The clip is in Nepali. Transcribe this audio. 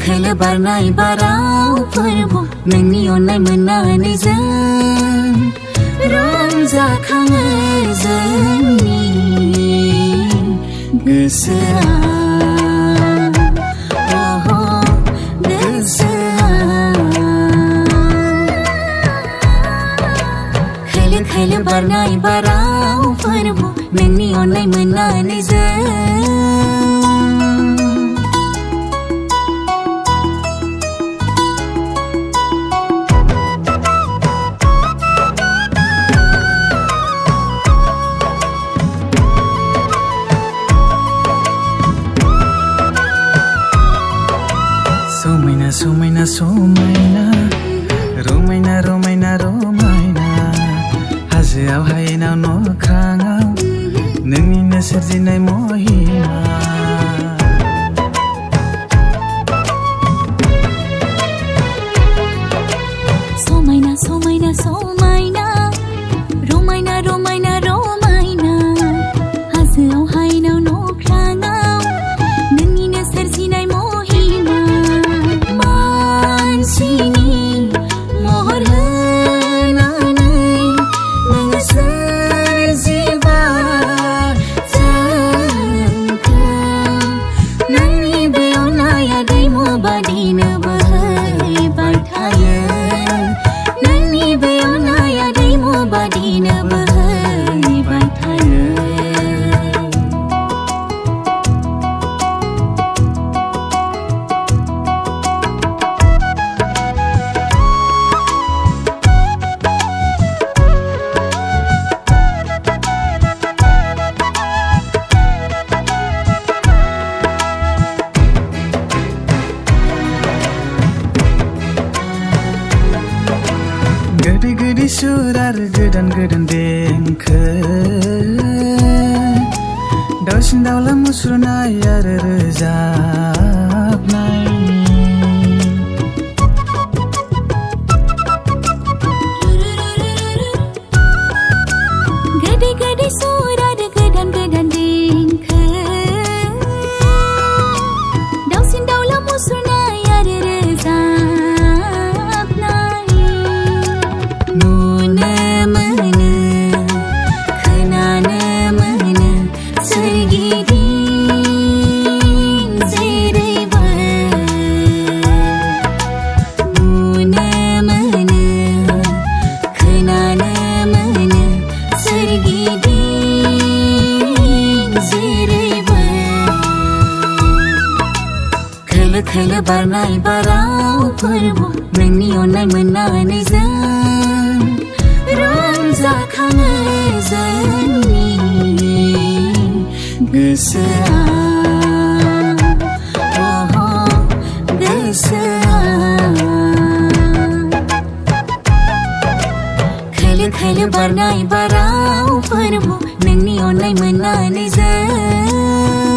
खोलो बारनाय बारावफोरबो नोंनि अननाय मोननानै जों रंजाखाङो जोंनि गोसोआ खोलो बारनाय बारावफोरबो नोंनि अननाय मोननानै जों समायना समायना रमायना रमायना रमायना हाजोआव हायेनाव न'ख्राङाव नोंनिनो सोरजिनाय महिमा समायना समायना समायना रमायना रमायना रमायना हाजोआव हायेनाव न'ख्राङाव नोंनिनो सोरजिनाय महिमा मानसिनि महर होनानै नोङो सोरजिबाय जोंखौ नोंनि बे अननाया दैमु बादिनो बोहैबाय थायो नोंनि बे अननाया दैमु बादिनो बोहैबाय थायो गोदै गोदै सुर आरो गोदान गोदान देंखो दाउसिन दाउला मुसुरनाय आरो रोजाबनाय गोदै गोदै सुर आरो गोदान गोदान देंखो दाउसिन दाउला मुसुरनाय आरो रोजाबनाय नुनो मोनो खोनानो मोनो सोरगिदिं जेरैबो नुनो मोनो खोनानो मोनो सोरगिदिं जेरैबो खोलो खोलो बारनाय बारावफोरबो नोंनि अननाय मोननानै जों रंजाखाङो जोंनि गोसोआ गोसोआ खोलो खोलो बारनाय बारावफोरबो नोंनि अननाय मोननानै जों